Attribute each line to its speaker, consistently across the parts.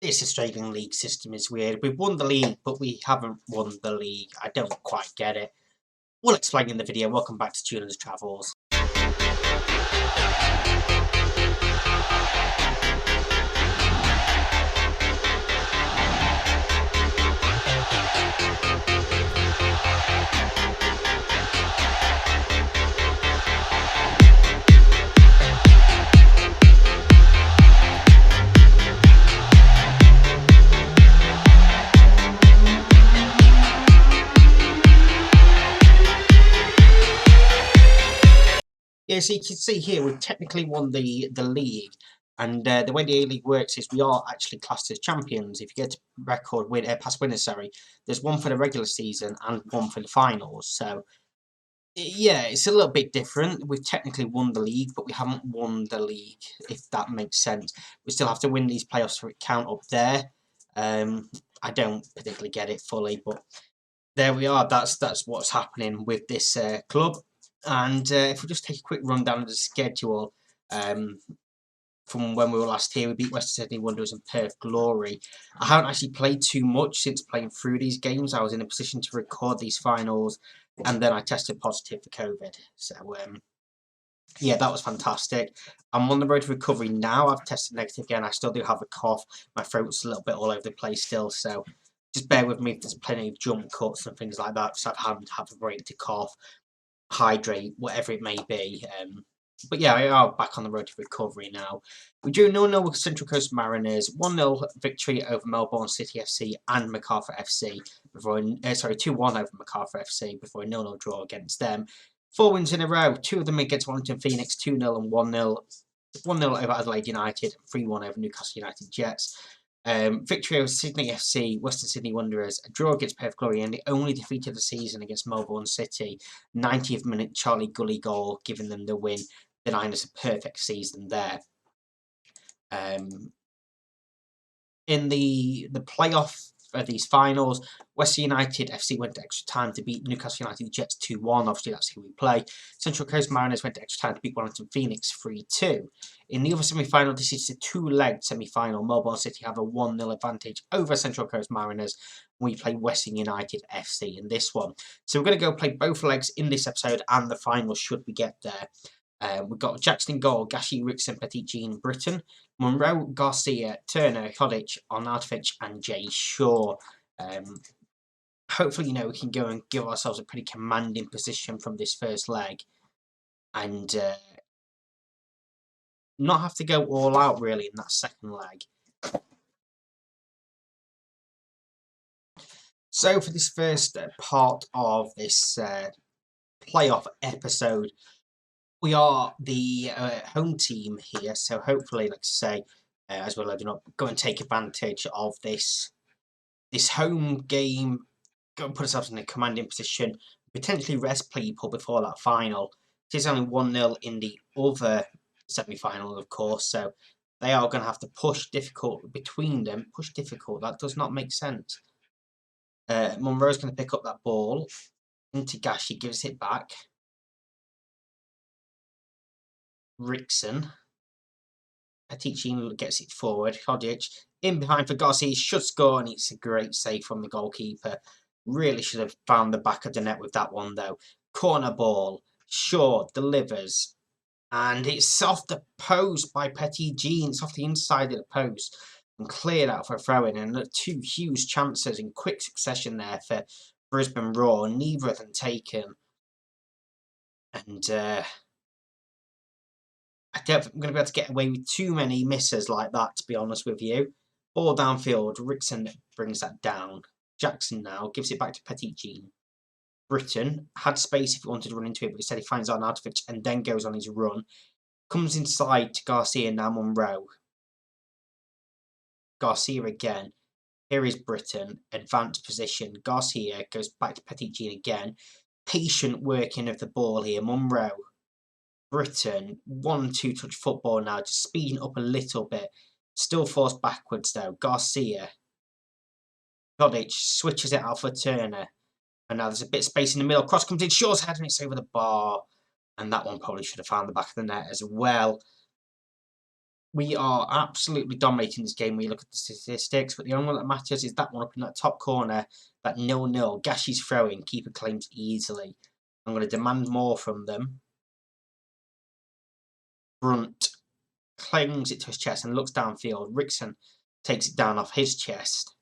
Speaker 1: This Australian league system is weird. We've won the league, but we haven't won the league. I don't quite get it. We'll explain in the video. Welcome back to Julian's Travels. Yeah, so you can see here we've technically won the league, and the way the A-League works is we are actually classed as champions. If you get record past winners, there's one for the regular season and one for the finals. So yeah, it's a little bit different. We've technically won the league, but we haven't won the league, if that makes sense. We still have to win these playoffs for it count up there. I don't particularly get it fully, but there we are. That's what's happening with this club. And if we just take a quick rundown of the schedule, from when we were last here, we beat Western Sydney Wanderers and Perth Glory. I haven't actually played too much since playing through these games. I was in a position to record these finals, and then I tested positive for COVID. So, yeah, that was fantastic. I'm on the road to recovery now. I've tested negative again. I still do have a cough. My throat's a little bit all over the place still, so just bear with me if there's plenty of jump cuts and things like that, so I've had to have a break to cough, hydrate, whatever it may be. But yeah, we are back on the road to recovery now. We drew 0-0 with Central Coast Mariners, 1-0 victory over Melbourne City FC and Macarthur FC before 2-1 over Macarthur FC before a 0-0 draw against them. 4 wins in a row, 2 of them against Wellington Phoenix, 2-0 and 1-0. 1-0 over Adelaide United, 3-1 over Newcastle United Jets. Victory over Sydney FC, Western Sydney Wanderers, a draw against Perth Glory, and the only defeat of the season against Melbourne City. 90th minute Charlie Gully goal, giving them the win, denying us a perfect season there. In the playoff of these finals, Western United FC went to extra time to beat Newcastle United Jets 2-1. Obviously, that's who we play. Central Coast Mariners went to extra time to beat Wellington Phoenix 3-2. In the other semi-final, this is a two-legged semi-final. Melbourne City have a 1-0 advantage over Central Coast Mariners. We play Western United FC in this one. So we're going to go play both legs in this episode and the final should we get there. We've got Jackson in goal, Gashi, Rickson, Petit Jean, Britton, Monroe, Garcia, Turner, Hodich, Arnautovic and Jay Shaw. Hopefully, we can go and give ourselves a pretty commanding position from this first leg. And not have to go all out, really, in that second leg. So, for this first part of this playoff episode, we are the home team here, so hopefully, like I say, as well, I do not go and take advantage of this home game, go and put ourselves in a commanding position, potentially rest people before that final. It is only 1-0 in the other semi-final, of course, so they are going to have to push difficult between them. Push difficult, that does not make sense. Monroe's going to pick up that ball into Gashi, gives it back. Rickson. Petit gets it forward. Hodich in behind for Garcia, should score, and it's a great save from the goalkeeper. Really should have found the back of the net with that one, though. Corner ball. Shaw delivers. And it's off the post by Petit Jean. It's off the inside of the post. And cleared out for a throw-in. And 2 huge chances in quick succession there for Brisbane Roar. Neither of them taken. And I don't think I'm going to be able to get away with too many misses like that, to be honest with you. Ball downfield. Rickson brings that down. Jackson now gives it back to Petit Jean. Britton had space if he wanted to run into it, but instead he finds Arnautovic and then goes on his run. Comes inside to Garcia, now Monroe. Garcia again. Here is Britton. Advanced position. Garcia goes back to Petit Jean again. Patient working of the ball here. Monroe. Britton, 1-2 touch football now, just speeding up a little bit. Still forced backwards though. Garcia. Hodich switches it out for Turner. And now there's a bit of space in the middle. Cross comes in, Shaw's head, and it's over the bar. And that one probably should have found the back of the net as well. We are absolutely dominating this game when you look at the statistics, but the only one that matters is that one up in that top corner, that 0-0. Gashi's throwing, keeper claims easily. I'm going to demand more from them. Brunt claims it to his chest and looks downfield. Rickson takes it down off his chest.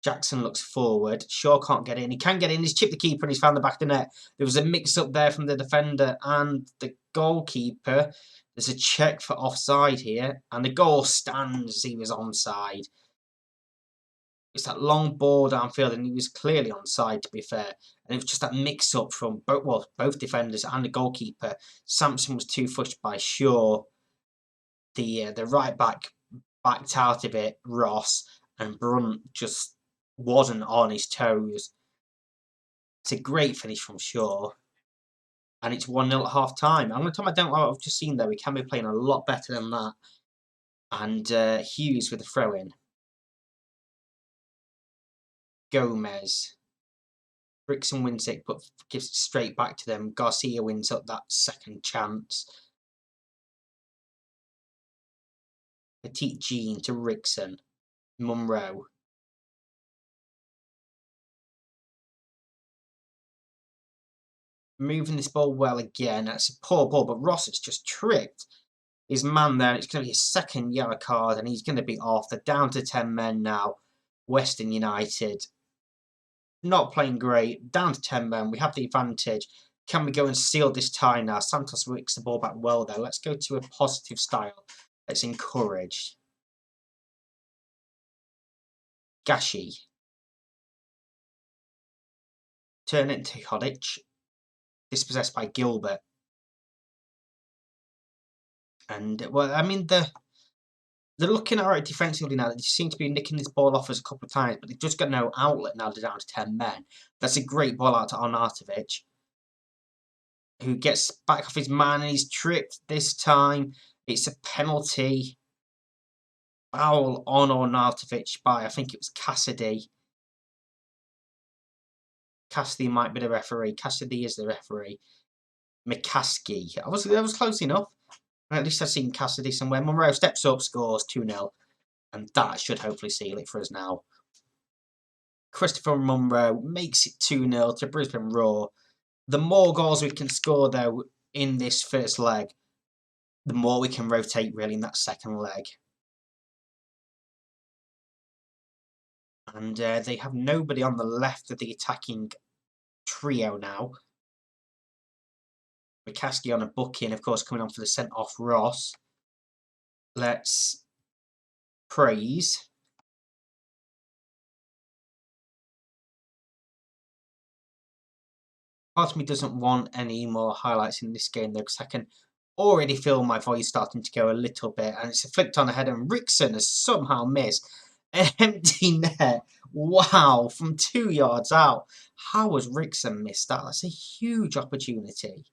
Speaker 1: Jackson looks forward. Shaw can't get in. He can get in. He's chipped the keeper and he's found the back of the net. There was a mix-up there from the defender and the goalkeeper. There's a check for offside here. And the goal stands. He was onside. It's that long ball downfield and he was clearly onside, to be fair. And it was just that mix-up from both defenders and the goalkeeper. Sampson was too pushed by Shaw. The right back backed out of it, Ross, and Brunt just wasn't on his toes. It's a great finish from Shaw. And it's 1-0 at half time. I'm going to tell my don't like what I've just seen there. We can be playing a lot better than that. And Hughes with the throw in. Gomez. Rickson wins it, but gives it straight back to them. Garcia wins up that second chance. Petit Jean to Rickson. Munro. Moving this ball well again. That's a poor ball, but Ross has just tripped his man there. It's going to be his second yellow card, and he's going to be off. They're down to 10 men now. Western United. Not playing great. Down to 10 men. We have the advantage. Can we go and seal this tie now? Santos wicks the ball back well there. Let's go to a positive style. Let's encourage. Gashi. Turn it to Hodic. Dispossessed by Gilbert. And, well, I mean, they're looking alright defensively now. They seem to be nicking this ball off us a couple of times, but they've just got no outlet now. They're down to 10 men. That's a great ball out to Arnautovic, who gets back off his man and he's tripped this time. It's a penalty. Foul on Arnautovic by, I think it was Cassidy. Cassidy might be the referee. Cassidy is the referee. McCaskey. I was close enough. At least I've seen Cassidy somewhere. Monroe steps up, scores 2-0. And that should hopefully seal it for us now. Christopher Munro makes it 2-0 to Brisbane Roar. The more goals we can score, though, in this first leg, the more we can rotate, really, in that second leg. And they have nobody on the left of the attacking trio now. McCaskey on a booking, of course, coming on for the sent-off Ross. Let's praise. Part of me doesn't want any more highlights in this game, though, because I can already feel my voice starting to go a little bit. And it's a flicked on ahead, and Rickson has somehow missed an empty net. Wow, from 2 yards out. How has Rickson missed that? That's a huge opportunity.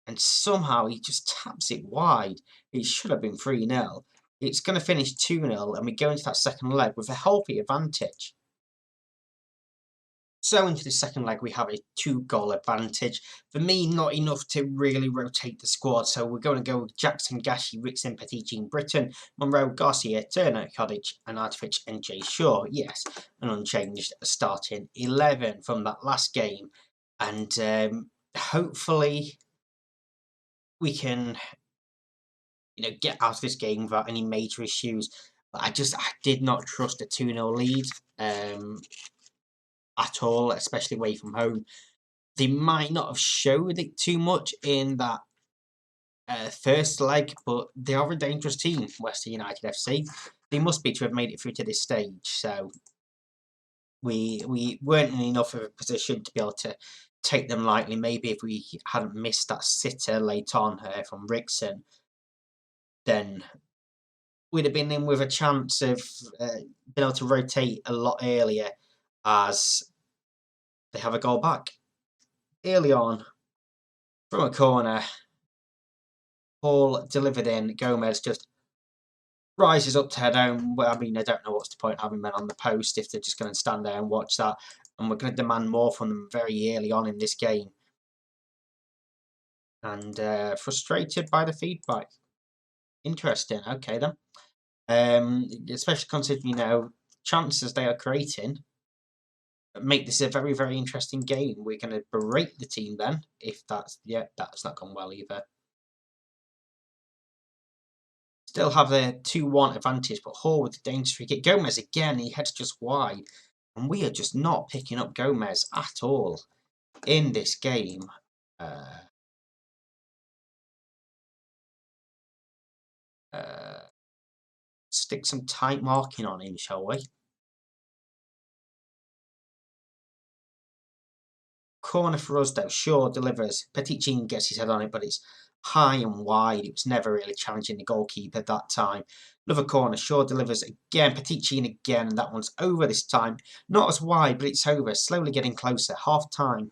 Speaker 1: And somehow he just taps it wide. It should have been 3-0. It's going to finish 2-0, and we go into that second leg with a healthy advantage. So into the second leg, we have a 2-goal advantage. For me, not enough to really rotate the squad. So we're going to go with Jackson, Gashi, Rickson, Petit Jean, Britton, Monroe, Garcia, Turner, Codic, and Artific, and Jay Shaw. Yes, an unchanged starting 11 from that last game. And hopefully we can, get out of this game without any major issues. But I did not trust a 2-0 lead. At all, especially away from home. They might not have showed it too much in that first leg, but they are a dangerous team, Western United FC. They must be to have made it through to this stage, so we weren't in enough of a position to be able to take them lightly. Maybe if we hadn't missed that sitter late on from Rickson, then we'd have been in with a chance of being able to rotate a lot earlier, as they have a goal back. Early on, from a corner, ball delivered in. Gomez just rises up to head home. Well, I mean, I don't know what's the point of having men on the post if they're just going to stand there and watch that. And we're going to demand more from them very early on in this game. And frustrated by the feedback. Interesting. Okay then. Especially considering chances they are creating, make this a very, very interesting game. We're going to berate the team then if that's not gone well either. Still have the 2-1 advantage, but Hall with the dangerous free kick. Gomez again, he heads just wide. And we are just not picking up Gomez at all in this game. Stick some tight marking on him, shall we? Corner for us though, Shaw delivers. Petitjean gets his head on it, but it's high and wide. It was never really challenging the goalkeeper that time. Another corner, Shaw delivers again. Petitjean again, and that one's over this time. Not as wide, but it's over. Slowly getting closer. Half time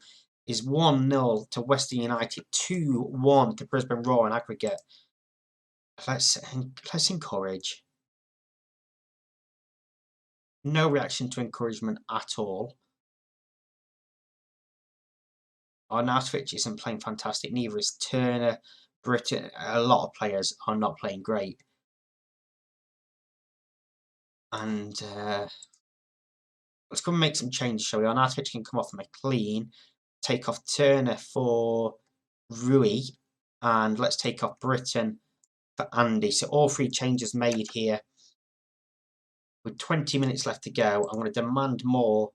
Speaker 1: is 1-0 to Western United, 2-1 to Brisbane Roar in aggregate. Let's encourage. No reaction to encouragement at all. Arnautovic isn't playing fantastic, neither is Turner, Britton. A lot of players are not playing great. And let's go and make some changes, shall we? Arnautovic can come off McLean, take off Turner for Rui, and let's take off Britton for Andy. So all three changes made here. With 20 minutes left to go, I'm going to demand more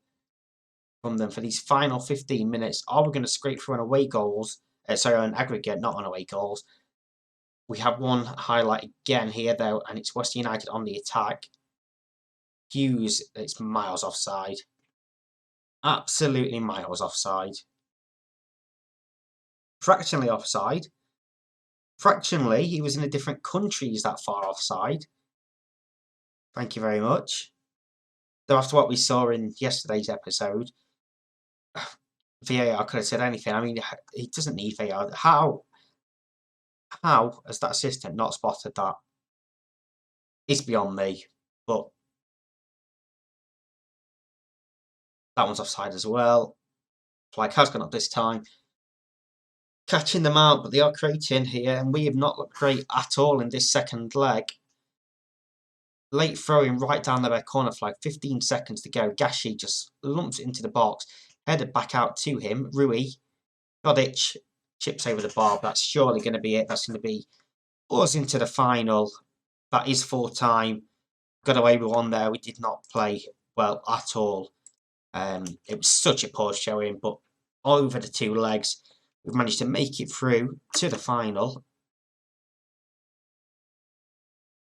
Speaker 1: from them for these final 15 minutes. Are we going to scrape through on away goals? Sorry, on aggregate, not on away goals. We have one highlight again here, though, and it's Western United on the attack. Hughes, it's miles offside. Absolutely miles offside. Fractionally offside. Fractionally, he was in a different country, he's that far offside. Thank you very much. Though after what we saw in yesterday's episode, VAR could have said anything. I mean, he doesn't need VAR. How has that assistant not spotted that? It's beyond me. But that one's offside as well. Flag has gone up this time. Catching them out, but they are creating here, and we have not looked great at all in this second leg. Late throwing right down the red corner flag, 15 seconds to go. Gashi just lumps it into the box, headed back out to him. Rui, Godic chips over the bar. That's surely going to be it. That's going to be us into the final. That is full time. Got away with one there. We did not play well at all. It was such a poor showing, but over the two legs, we've managed to make it through to the final,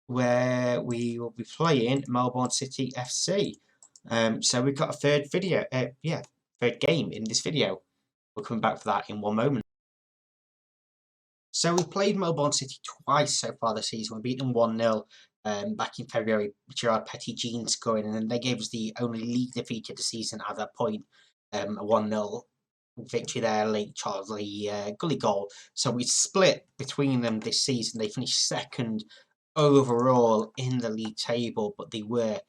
Speaker 1: where we will be playing Melbourne City FC. So we've got a third game in this video. We'll come back for that in one moment. So we've played Melbourne City twice so far this season. We beat them 1-0 back in February. Gerard Petitjean scoring, and then they gave us the only league defeat of the season at that point, a 1-0 victory there, late Charlie Gully goal. So we split between them this season. They finished second overall in the league table, but they were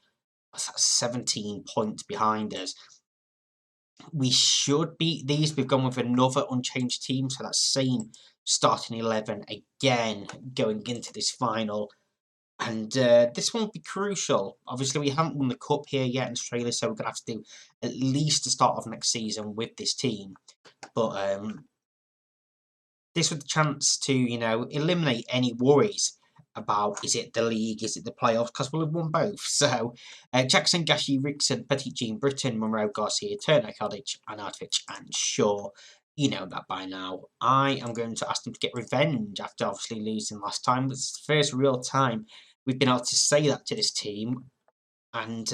Speaker 1: 17 points behind us. We should beat these. We've gone with another unchanged team, so that same starting 11 again going into this final. And this one will be crucial. Obviously, we haven't won the cup here yet in Australia, so we're going to have to do at least the start of next season with this team. But this was the chance to, eliminate any worries about, is it the league, is it the playoffs, because we'll have won both. So, Jackson, Gashi, Rickson, Petitjean, Britton, Monroe, Garcia, Turner, Kadic, Arnautovic, and Shaw. You know that by now. I am going to ask them to get revenge after obviously losing last time. It's the first real time we've been able to say that to this team. And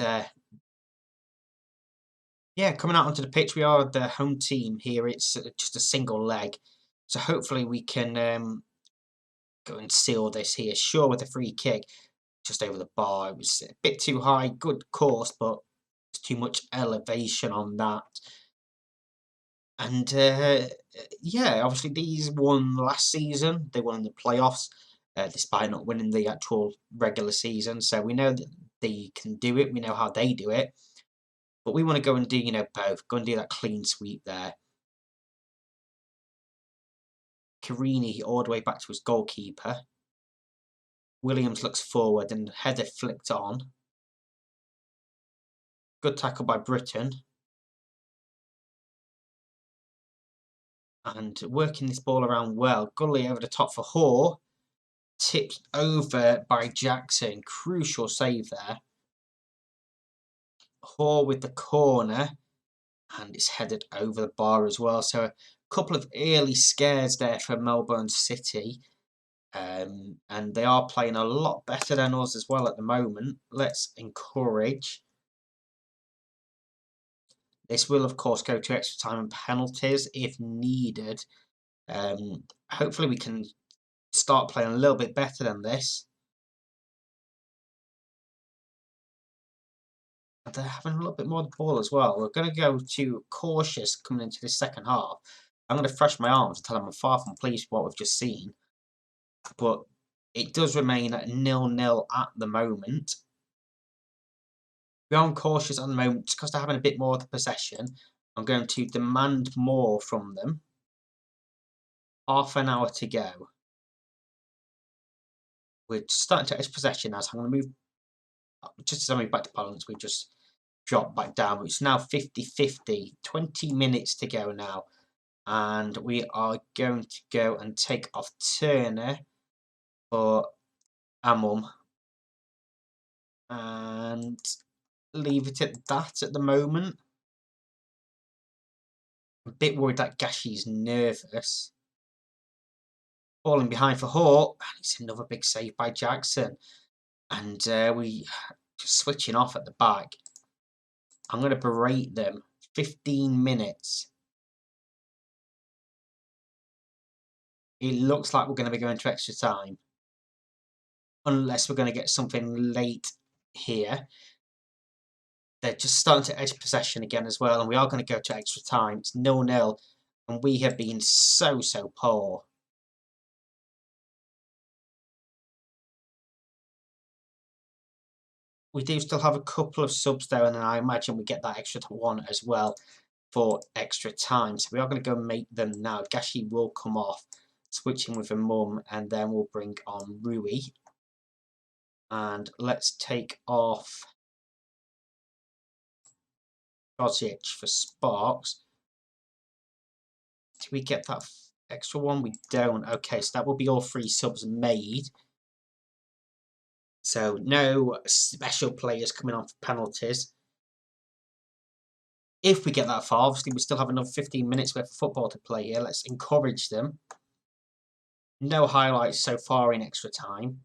Speaker 1: yeah, coming out onto the pitch, we are the home team here. It's just a single leg. So hopefully we can go and seal this here. Sure, with a free kick just over the bar. It was a bit too high. Good course, but it's too much elevation on that. And yeah, obviously these won last season. They won in the playoffs, despite not winning the actual regular season. So we know that they can do it. We know how they do it. But we want to go and do, both. Go and do that clean sweep there. Carini all the way back to his goalkeeper. Williams looks forward and header flicked on. Good tackle by Britain. And working this ball around well. Gully over the top for Hoare. Tipped over by Jackson. Crucial save there. Hoare with the corner. And it's headed over the bar as well. So a couple of early scares there for Melbourne City. And they are playing a lot better than us as well at the moment. Let's encourage. This will, of course, go to extra time and penalties if needed. Hopefully we can start playing a little bit better than this. And they're having a little bit more of the ball as well. We're going to go to cautious coming into the second half. I'm going to thrash my arms and tell them I'm far from pleased with what we've just seen. But it does remain at 0-0 at the moment. We are cautious at the moment because they're having a bit more of the possession. I'm going to demand more from them. Half an hour to go. We're starting to edge possession now, so I'm going to move. Just as I move back to balance, we just drop back down. It's now 50-50. 20 minutes to go now. And we are going to go and take off Turner for Amum. And leave it at that at the moment. I'm a bit worried that Gashi's nervous. Falling behind for Hoare. And it's another big save by Jackson. And we just switching off at the back. I'm going to berate them. 15 minutes. It looks like we're going to be going to extra time. Unless we're going to get something late here. They're just starting to edge possession again as well. And we are going to go to extra time. It's 0-0. And we have been so poor. We do still have a couple of subs there. And then I imagine we get that extra one as well for extra time. So we are going to go make them now. Gashi will come off. Switching with a mum. And then we'll bring on Rui. And let's take off Kozic for Sparks. Do we get that extra one? We don't. Okay, so that will be all 3 subs made. So no special players coming on for penalties. If we get that far, obviously we still have another 15 minutes worth of football to play here. Let's encourage them. No highlights so far in extra time.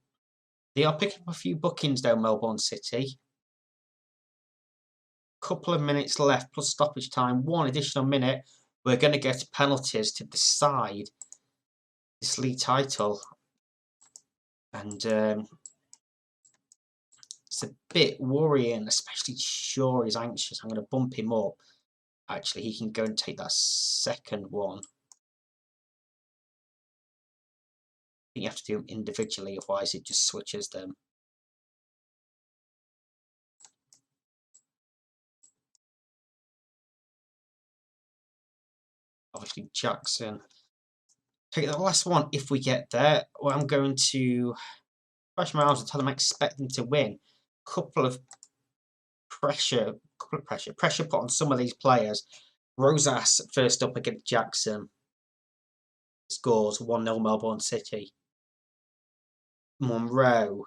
Speaker 1: They are picking up a few bookings though, Melbourne City. Couple of minutes left plus stoppage time. 1 additional minute. We're going to go to penalties to decide this league title. And it's a bit worrying, especially Shaw is anxious. I'm going to bump him up. Actually, he can go and take that second one. I think you have to do them individually, otherwise it just switches them. Obviously, Jackson. Take the last one if we get there. Well, I'm going to crash my arms and tell them I expect them to win. Couple of pressure put on some of these players. Rosas first up against Jackson. Scores 1-0 Melbourne City. Monroe.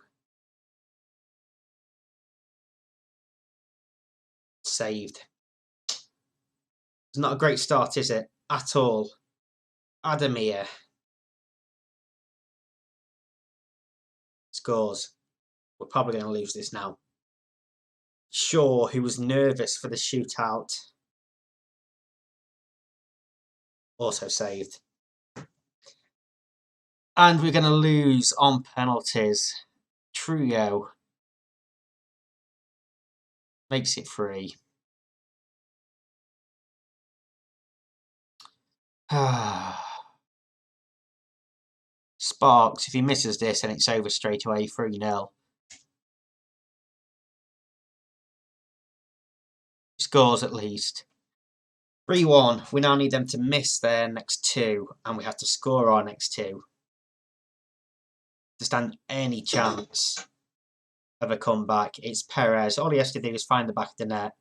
Speaker 1: Saved. It's not a great start, is it? At all. Adamir. Scores. We're probably going to lose this now. Shaw, who was nervous for the shootout. Also saved. And we're going to lose on penalties. Trio. Makes it 3. Sparks, if he misses this, then it's over straight away, 3-0. Scores at least. 3-1. We now need them to miss their next 2, and we have to score our next 2. to stand any chance of a comeback. It's Perez. All he has to do is find the back of the net.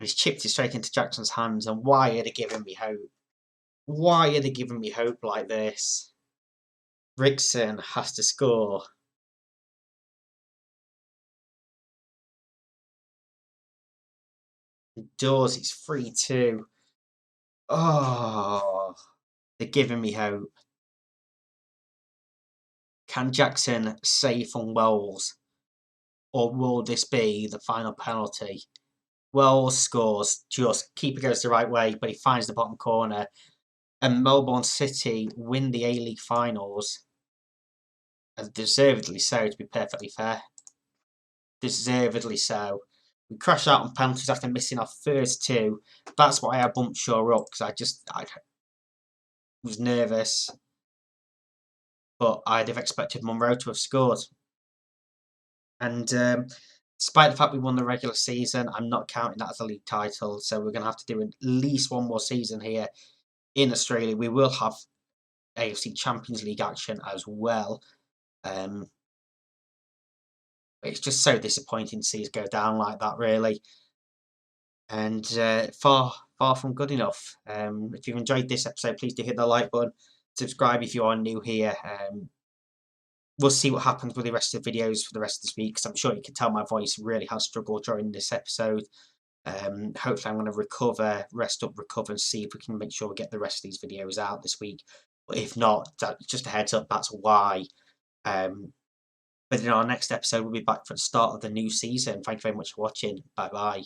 Speaker 1: He's chipped it straight into Jackson's hands. And why are they giving me hope? Why are they giving me hope like this? Rickson has to score. He does. It's 3-2. Oh, they're giving me hope. Can Jackson save from Wells? Or will this be the final penalty? Wells scores. Just keeper goes the right way, but he finds the bottom corner. And Melbourne City win the A-League finals. And deservedly so, to be perfectly fair. Deservedly so. We crashed out on penalties after missing our first two. That's why I bumped Shaw up, because I was nervous. But I'd have expected Monroe to have scored. And despite the fact we won the regular season, I'm not counting that as a league title. So we're going to have to do at least one more season here in Australia. We will have AFC Champions League action as well. It's just so disappointing to see us go down like that, really. And far from good enough. If you've enjoyed this episode, please do hit the like button. Subscribe if you are new here. We'll see what happens with the rest of the videos for the rest of this week, because I'm sure you can tell my voice really has struggled during this episode. Hopefully I'm going to recover, rest up, recover, and see if we can make sure we get the rest of these videos out this week. But if not, just a heads up, that's why. But in our next episode, we'll be back for the start of the new season. Thank you very much for watching. Bye-bye.